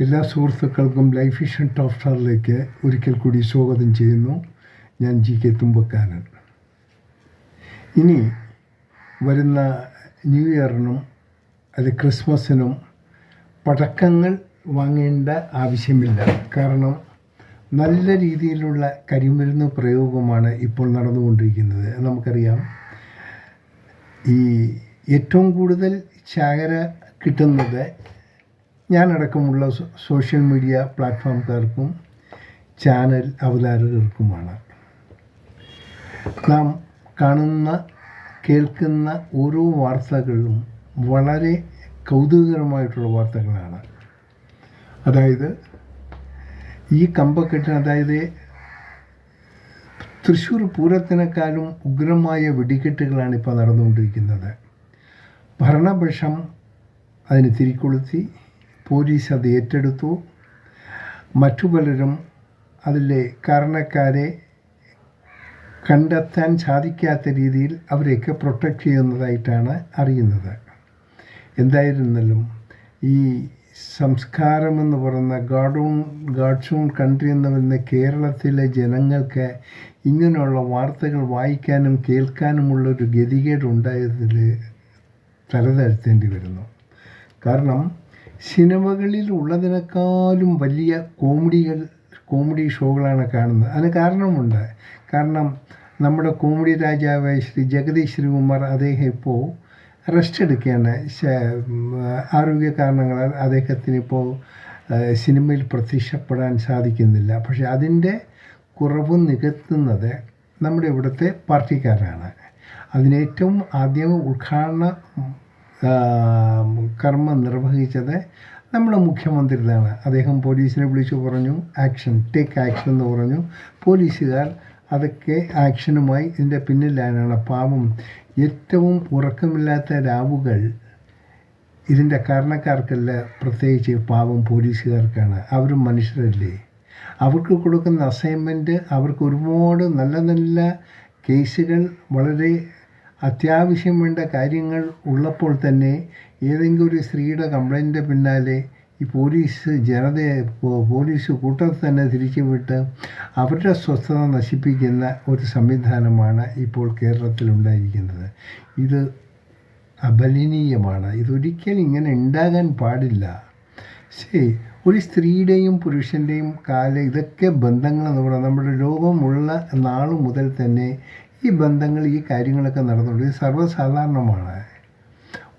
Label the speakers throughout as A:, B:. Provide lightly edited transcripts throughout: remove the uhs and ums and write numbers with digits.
A: എല്ലാ സുഹൃത്തുക്കൾക്കും life vision top സ്റ്റാറിലേക്ക് ഒരിക്കൽ കൂടി സ്വാഗതം ചെയ്യുന്നു. ഞാൻ GK തുമ്പക്കാരൻ. ഇനി വരുന്ന ന്യൂ ഇയറിനും അല്ലെങ്കിൽ ക്രിസ്മസിനും പടക്കങ്ങൾ വാങ്ങേണ്ട ആവശ്യമില്ല. കാരണം നല്ല രീതിയിലുള്ള കരിമരുന്ന് പ്രയോഗമാണ് ഇപ്പോൾ നടന്നുകൊണ്ടിരിക്കുന്നത്. നമുക്കറിയാം, ഈ ഏറ്റവും കൂടുതൽ ചാകര കിട്ടുന്നത് ഞാനടക്കമുള്ള സോഷ്യൽ മീഡിയ പ്ലാറ്റ്ഫോംകാർക്കും ചാനൽ അവതാരകർക്കുമാണ്. നാം കാണുന്ന കേൾക്കുന്ന ഓരോ വാർത്തകളും വളരെ കൗതുകകരമായിട്ടുള്ള വാർത്തകളാണ്. അതായത് ഈ കമ്പക്കെട്ടിന്, അതായത് തൃശ്ശൂർ പൂരത്തിനേക്കാളും ഉഗ്രമായ വെടിക്കെട്ടുകളാണ് ഇപ്പോൾ നടന്നുകൊണ്ടിരിക്കുന്നത്. ഭരണപക്ഷം അതിന് തിരികൊളുത്തി, പോലീസ് അത് ഏറ്റെടുത്തു. മറ്റു പലരും അതിലെ കാരണക്കാരെ കണ്ടെത്താൻ സാധിക്കാത്ത രീതിയിൽ അവരെയൊക്കെ പ്രൊട്ടക്റ്റ് ചെയ്യുന്നതായിട്ടാണ് അറിയുന്നത്. എന്തായിരുന്നാലും ഈ സംസ്കാരമെന്ന് പറയുന്ന ഗാഡ്സ് ഓൺ കൺട്രി എന്ന് പറയുന്ന കേരളത്തിലെ ജനങ്ങൾക്ക് ഇങ്ങനെയുള്ള വാർത്തകൾ വായിക്കാനും കേൾക്കാനുമുള്ളൊരു ഗതികേടുണ്ടായതിൽ തലതാഴ്ത്തേണ്ടി വരുന്നു. കാരണം സിനിമകളിൽ ഉള്ളതിനേക്കാളും വലിയ കോമഡി ഷോകളാണ് കാണുന്നത്. അതിന് കാരണമുണ്ട്. കാരണം നമ്മുടെ കോമഡി രാജാവായ ശ്രീ ജഗദീഷ് ശ്രീകുമാർ, അദ്ദേഹം ഇപ്പോൾ റെസ്റ്റ് എടുക്കുകയാണ്. ആരോഗ്യ കാരണങ്ങളാൽ അദ്ദേഹത്തിനിപ്പോൾ സിനിമയിൽ പ്രത്യക്ഷപ്പെടാൻ സാധിക്കുന്നില്ല. പക്ഷേ അതിൻ്റെ കുറവ് നികത്തുന്നത് നമ്മുടെ ഇവിടുത്തെ പാർട്ടിക്കാരാണ്. അതിനേറ്റവും ആദ്യം ഉദ്ഘാടന കർമ്മം നിർവഹിച്ചത് നമ്മുടെ മുഖ്യമന്ത്രിയാണ്. അദ്ദേഹം പോലീസിനെ വിളിച്ചു പറഞ്ഞു, ടേക്ക് ആക്ഷൻ എന്ന് പറഞ്ഞു. പോലീസുകാർ അതൊക്കെ ആക്ഷനുമായി ഇതിൻ്റെ പിന്നിലാണ്. പാവം, ഏറ്റവും ഉറക്കമില്ലാത്ത രാവുകൾ ഇതിൻ്റെ കാരണക്കാർക്കല്ല, പ്രത്യേകിച്ച് പാവം പോലീസുകാർക്കാണ്. അവരും മനുഷ്യരല്ലേ. അവർക്ക് കൊടുക്കുന്ന അസൈൻമെൻറ്റ്, അവർക്ക് ഒരുപാട് നല്ല നല്ല കേസുകൾ, വളരെ അത്യാവശ്യം വേണ്ട കാര്യങ്ങൾ ഉള്ളപ്പോൾ തന്നെ ഏതെങ്കിലും ഒരു സ്ത്രീയുടെ കംപ്ലൈൻറ്റിൻ്റെ പിന്നാലെ ഈ പോലീസ് കൂട്ടത്തിൽ തന്നെ തിരിച്ചുവിട്ട് അവരുടെ സ്വസ്ഥത നശിപ്പിക്കുന്ന ഒരു സംവിധാനമാണ് ഇപ്പോൾ കേരളത്തിലുണ്ടായിരിക്കുന്നത്. ഇത് അപലനീയമാണ്. ഇതൊരിക്കലും ഇങ്ങനെ ഉണ്ടാകാൻ പാടില്ല. ഒരു സ്ത്രീയുടെയും പുരുഷൻ്റെയും ഇതൊക്കെ ബന്ധങ്ങളെന്ന് പറയുന്നത് നമ്മുടെ ലോകമുള്ള നാൾ മുതൽ തന്നെ ഈ ബന്ധങ്ങൾ, ഈ കാര്യങ്ങളൊക്കെ നടന്നുകൊണ്ട് ഇത് സർവ്വസാധാരണമാണ്.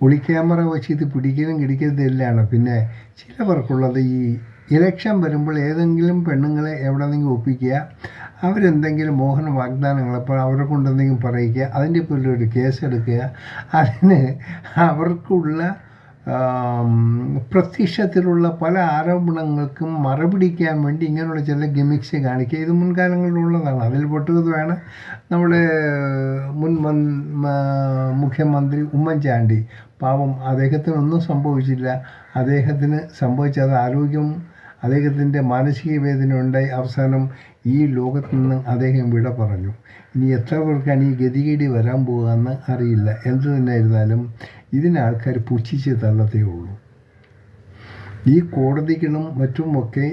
A: ഒളിക്യാമറ വെച്ച് ഇത് പിടിക്കലും കിടിക്കത്തില്ലാണ്. പിന്നെ ചിലവർക്കുള്ളത്, ഈ ഇലക്ഷൻ വരുമ്പോൾ ഏതെങ്കിലും പെണ്ണുങ്ങളെ എവിടെന്നെങ്കിലും ഒപ്പിക്കുക, അവരെന്തെങ്കിലും മോഹന വാഗ്ദാനങ്ങൾ, അപ്പോൾ അവരെ കൊണ്ടെന്തെങ്കിലും പറയിക്കുക, അതിൻ്റെ പേരിൽ ഒരു കേസെടുക്കുക. അതിന് അവർക്കുള്ള പ്രത്യക്ഷത്തിലുള്ള പല ആരോപണങ്ങൾക്കും മറുപിടിക്കാൻ വേണ്ടി ഇങ്ങനെയുള്ള ചില ഗിമിക്സ് കാണിക്കുക. ഇത് മുൻകാലങ്ങളിലുള്ളതാണ്. അതിൽ പെട്ടതാണ് നമ്മുടെ മുൻ മുഖ്യമന്ത്രി ഉമ്മൻചാണ്ടി. പാവം, അദ്ദേഹത്തിനൊന്നും സംഭവിച്ചില്ല. അദ്ദേഹത്തിന് സംഭവിച്ചത് അദ്ദേഹത്തിൻ്റെ മാനസിക വേദന ഉണ്ടായി. അവസാനം ഈ ലോകത്ത് നിന്ന് അദ്ദേഹം വിട പറഞ്ഞു. ഇനി എത്ര പേർക്കാണ് ഈ ഗതികേടി വരാൻ പോകുകയെന്ന് അറിയില്ല. എന്തു തന്നെയായിരുന്നാലും ഇതിന് ആൾക്കാർ പുച്ഛിച്ച് തള്ളത്തേ ഉള്ളൂ. ഈ കോടതികളും മറ്റുമൊക്കെ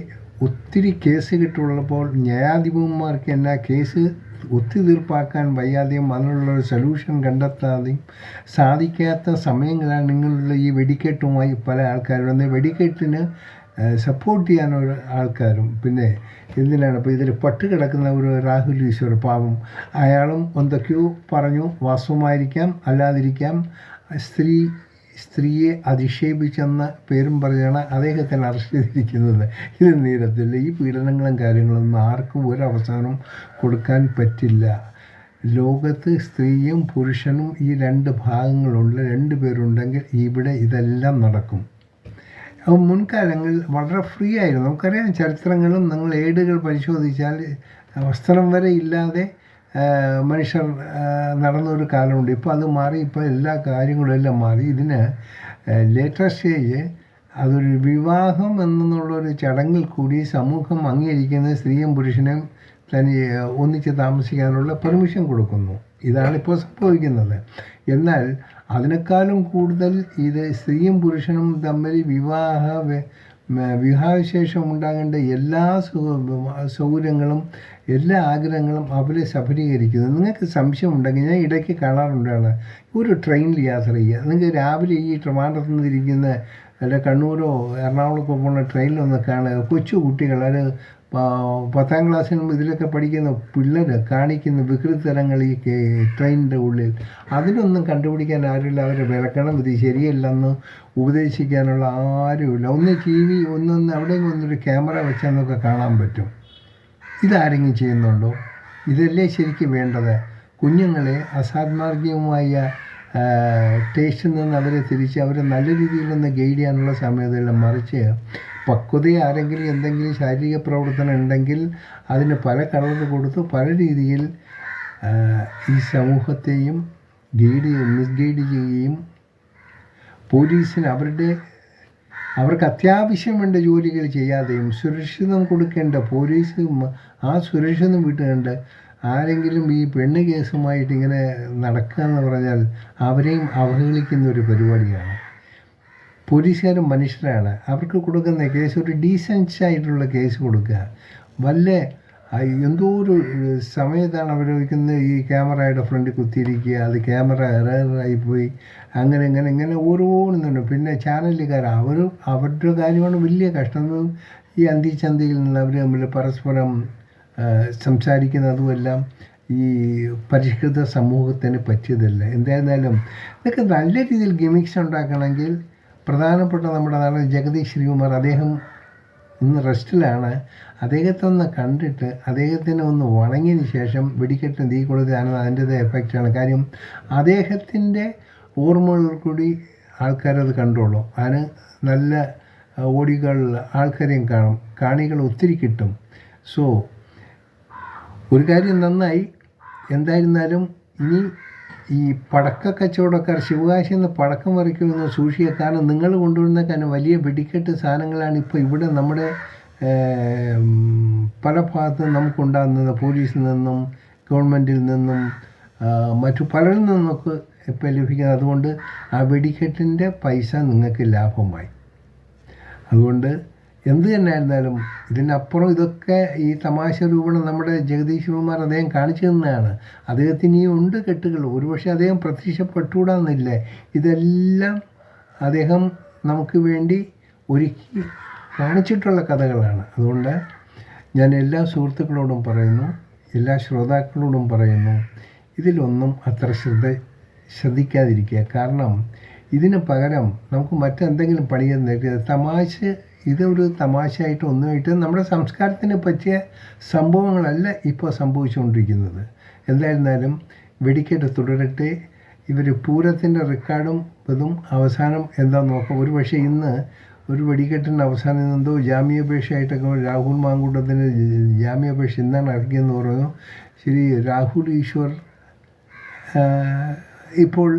A: ഒത്തിരി കേസ് കിട്ടുള്ളപ്പോൾ ന്യായാധിപന്മാർക്ക് എന്നാ കേസ് ഒത്തുതീർപ്പാക്കാൻ വയ്യാതെയും അതിനുള്ളൊരു സൊല്യൂഷൻ കണ്ടെത്താതെയും സാധിക്കാത്ത സമയങ്ങളാണ് നിങ്ങളുള്ള ഈ വെടിക്കെട്ടുമായി പല ആൾക്കാരും വെടിക്കെട്ടിന് സപ്പോർട്ട് ചെയ്യാൻ ആൾക്കാരും. പിന്നെ എന്തിനാണ് ഇപ്പോൾ ഇതിൽ പട്ട് കിടക്കുന്ന ഒരു രാഹുൽ ഈശ്വർ, പാവം, അയാളും എന്തൊക്കെയോ പറഞ്ഞു. വാസ്തവമായിരിക്കാം, അല്ലാതിരിക്കാം. സ്ത്രീയെ അധിക്ഷേപിച്ചെന്ന പേരും പറഞ്ഞാണ് അദ്ദേഹത്തിന് അറസ്റ്റ് ചെയ്തിരിക്കുന്നത്. ഇത് നീളത്തില്ല. ഈ പീഡനങ്ങളും കാര്യങ്ങളൊന്നും ആർക്കും ഒരു അവസാനം കൊടുക്കാൻ പറ്റില്ല. ലോകത്ത് സ്ത്രീയും പുരുഷനും ഈ രണ്ട് ഭാഗങ്ങളുണ്ട്. 2 പേരുണ്ടെങ്കിൽ ഇവിടെ ഇതെല്ലാം നടക്കും. മുൻകാലങ്ങളിൽ വളരെ ഫ്രീ ആയിരുന്നു. നമുക്കറിയാം, ചരിത്രങ്ങളും നിങ്ങൾ ഏടുകൾ പരിശോധിച്ചാൽ വസ്ത്രം വരെ ഇല്ലാതെ മനുഷ്യർ നടന്നൊരു കാലമുണ്ട്. ഇപ്പോൾ അത് മാറി. ഇപ്പോൾ എല്ലാ കാര്യങ്ങളും എല്ലാം മാറി. ഇതിന് ലേറ്റസ്റ്റ് സ്റ്റേജ് അതൊരു വിവാഹം എന്നുള്ളൊരു ചടങ്ങിൽ കൂടി സമൂഹം അംഗീകരിക്കുന്ന സ്ത്രീയും പുരുഷനും ഒന്നിച്ച് താമസിക്കാനുള്ള പെർമിഷൻ കൊടുക്കുന്നു. ഇതാണിപ്പോൾ സംഭവിക്കുന്നത്. എന്നാൽ അതിനേക്കാളും കൂടുതൽ ഇത് സ്ത്രീയും പുരുഷനും തമ്മിൽ വിവാഹശേഷം ഉണ്ടാകേണ്ട എല്ലാ സൗകര്യങ്ങളും എല്ലാ ആഗ്രഹങ്ങളും അവരെ സഫലീകരിക്കുന്നു. നിങ്ങൾക്ക് സംശയമുണ്ടെങ്കിൽ ഞാൻ ഇടയ്ക്ക് കാണാറുണ്ടാണ്, ഒരു ട്രെയിനിൽ യാത്ര ചെയ്യുക. നിങ്ങൾക്ക് രാവിലെ ഈ ട്രിവാൻഡ്രത്ത് നിന്ന് ഇരിക്കുന്ന അല്ല കണ്ണൂരോ എറണാകുളമൊക്കെ പോകുന്ന ട്രെയിനിലൊന്ന് കാണുക. കൊച്ചു കുട്ടികൾ, അത് 10ാം ക്ലാസ്സിലും ഇതിലൊക്കെ പഠിക്കുന്ന പിള്ളേർ കാണിക്കുന്ന വികൃതരങ്ങൾ ഈ ട്രെയിനിൻ്റെ ഉള്ളിൽ. അതിനൊന്നും കണ്ടുപിടിക്കാൻ ആരുമില്ല. അവരെ വിലക്കണം, ഇത് ശരിയല്ലെന്ന് ഉപദേശിക്കാനുള്ള ആരുമില്ല. ഒന്ന് ടി വി അവിടെയെങ്കിലും ഒന്നൊരു ക്യാമറ വെച്ചാൽ കാണാൻ പറ്റും. ഇതാരെങ്കിലും ചെയ്യുന്നുണ്ടോ? ഇതല്ലേ ശരിക്കും വേണ്ടത്? കുഞ്ഞുങ്ങളെ അസാത്മാർഗീയമായ ടേസ്റ്റിൽ നിന്ന് അവരെ തിരിച്ച് അവരെ നല്ല രീതിയിലൊന്ന് ഗൈഡ് ചെയ്യാനുള്ള സമയത്തെല്ലാം, മറിച്ച് പക്വത ആരെങ്കിലും എന്തെങ്കിലും ശാരീരിക പ്രവർത്തനം ഉണ്ടെങ്കിൽ അതിന് പല കളർ കൊടുത്ത് പല രീതിയിൽ ഈ സമൂഹത്തെയും മിസ്ഗൈഡ് ചെയ്യുകയും പോലീസിന് അവർക്ക് അത്യാവശ്യം വേണ്ട ജോലികൾ ചെയ്യാതെയും സുരക്ഷിതം കൊടുക്കേണ്ട പോലീസ് ആ സുരക്ഷിതം വിട്ടുകൊണ്ട് ആരെങ്കിലും ഈ പെണ്ണ് കേസുമായിട്ട് ഇങ്ങനെ നടക്കുക എന്ന് പറഞ്ഞാൽ അവരെയും അവഹേളിക്കുന്ന ഒരു പരിപാടിയാണ്. പോലീസുകാരും മനുഷ്യരാണ്. അവർക്ക് കൊടുക്കുന്ന കേസ് ഒരു ഡീസൻസ് ആയിട്ടുള്ള കേസ് കൊടുക്കുക. എന്തോ ഒരു സമയത്താണ് അവർ വയ്ക്കുന്നത്, ഈ ക്യാമറയുടെ ഫ്രണ്ടിൽ കുത്തിയിരിക്കുക, അത് ക്യാമറ എററായിപ്പോയി, ഇങ്ങനെ ഓരോന്നും. പിന്നെ ചാനലുകാർ അവരുടെ കാര്യമാണ് വലിയ കഷ്ടം. ഈ അന്തിച്ചന്തയിൽ നിന്ന് അവർ തമ്മിൽ പരസ്പരം സംസാരിക്കുന്നതുമെല്ലാം ഈ പരിഷ്കൃത സമൂഹത്തിന് പറ്റിയതല്ല. എന്തായിരുന്നാലും ഇതൊക്കെ നല്ല രീതിയിൽ ഗിമിക്സ് ഉണ്ടാക്കണമെങ്കിൽ പ്രധാനപ്പെട്ട നമ്മുടെ നടൻ ജഗദീഷ് ശ്രീകുമാർ, അദ്ദേഹം ഇന്ന് റെസ്റ്റിലാണ്. അദ്ദേഹത്തെ ഒന്ന് കണ്ടിട്ട് അദ്ദേഹത്തിനെ ഒന്ന് വണങ്ങിയതിന് ശേഷം വെടിക്കെട്ടിന് തീ കൊടുത്താൽ അതിൻ്റേതായ എഫക്റ്റാണ്. കാര്യം അദ്ദേഹത്തിൻ്റെ ഓർമ്മകളിൽ കൂടി ആൾക്കാരത് കണ്ടോളും. അതിന് നല്ല ഓഡികൾ ആൾക്കാരെയും കാണും, കാണികൾ ഒത്തിരി കിട്ടും. സോ ഒരു കാര്യം നന്നായി. എന്തായിരുന്നാലും ഇനി ഈ പടക്ക കച്ചവടക്കാർ ശിവകാശിയിൽ നിന്ന് പടക്കം വരയ്ക്കുമെന്ന് സൂക്ഷിക്കുക. കാരണം നിങ്ങൾ കൊണ്ടുവരുന്ന വലിയ വെടിക്കെട്ട് സാധനങ്ങളാണ് ഇപ്പോൾ ഇവിടെ നമ്മുടെ പല ഭാഗത്തും നമുക്കുണ്ടാകുന്നത്. പോലീസിൽ നിന്നും ഗവൺമെൻറ്റിൽ നിന്നും മറ്റു പലരിൽ നിന്നൊക്കെ ഇപ്പോൾ ലഭിക്കുന്നത്. അതുകൊണ്ട് ആ വെടിക്കെട്ടിൻ്റെ പൈസ നിങ്ങൾക്ക് ലാഭമായി. അതുകൊണ്ട് എന്ത് തന്നെ ആയിരുന്നാലും ഇതിനപ്പുറം ഇതൊക്കെ ഈ തമാശ രൂപണം നമ്മുടെ ജഗദീഷ് കുമാർ അദ്ദേഹം കാണിച്ചു തന്നെയാണ്. അദ്ദേഹത്തിന് ഈ ഉണ്ട് കെട്ടുകൾ. ഒരുപക്ഷെ അദ്ദേഹം പ്രത്യക്ഷപ്പെട്ടുകൂടാന്നില്ല. ഇതെല്ലാം അദ്ദേഹം നമുക്ക് വേണ്ടി ഒരുക്കി കാണിച്ചിട്ടുള്ള കഥകളാണ്. അതുകൊണ്ട് ഞാൻ എല്ലാ സുഹൃത്തുക്കളോടും പറയുന്നു, എല്ലാ ശ്രോതാക്കളോടും പറയുന്നു, ഇതിലൊന്നും അത്ര ശ്രദ്ധിക്കാതിരിക്കുക. കാരണം ഇതിന് പകരം നമുക്ക് മറ്റെന്തെങ്കിലും പണിയാൻ നേരിടുക. ഇതൊരു തമാശയായിട്ട് ഒന്നുമായിട്ട് നമ്മുടെ സംസ്കാരത്തിന് പറ്റിയ സംഭവങ്ങളല്ല ഇപ്പോൾ സംഭവിച്ചുകൊണ്ടിരിക്കുന്നത്. എന്തായിരുന്നാലും വെടിക്കെട്ട് തുടരട്ടെ. ഇവർ പൂരത്തിൻ്റെ റെക്കോർഡും ഇതും അവസാനം എന്താ നോക്കാം. ഒരു പക്ഷേ ഇന്ന് ഒരു വെടിക്കെട്ടിൻ്റെ അവസാനം എന്തോ ജാമ്യാപേക്ഷയായിട്ടൊക്കെ രാഹുൽ മാങ്കൂട്ടത്തിൻ്റെ ജാമ്യാപേക്ഷ ഇന്നാണ് ഇറക്കിയെന്ന് പറയുന്നു. ശരി, രാഹുൽ ഈശ്വർ ഇപ്പോൾ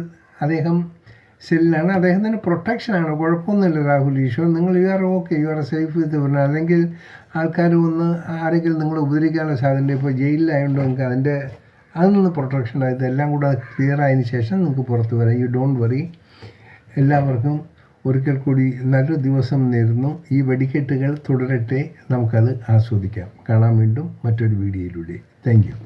A: അദ്ദേഹം സെല്ലിലാണ്. അദ്ദേഹത്തിന് പ്രൊട്ടക്ഷനാണ്, കുഴപ്പമൊന്നുമില്ല. രാഹുൽ ഈശ്വർ, നിങ്ങൾ you are okay, you are safe with പറഞ്ഞാൽ, അല്ലെങ്കിൽ ആൾക്കാർ ആരെങ്കിലും നിങ്ങൾ ഉപദ്രവിക്കാനുള്ള സാധ്യത. ഇപ്പോൾ ജയിലിലായതുകൊണ്ട് നിങ്ങൾക്ക് അതിൽ പ്രൊട്ടക്ഷനായി ഇതെല്ലാം കൂടെ ക്ലിയർ ആയതിനു ശേഷം നിങ്ങൾക്ക് പുറത്ത് വരാം. You don't worry. എല്ലാവർക്കും ഒരിക്കൽ കൂടി നല്ലൊരു ദിവസം നേരുന്നു. ഈ വെടിക്കെട്ടുകൾ തുടരട്ടെ, നമുക്കത് ആസ്വദിക്കാം. കാണാൻ വീണ്ടും മറ്റൊരു വീഡിയോയിലൂടെ. Thank you.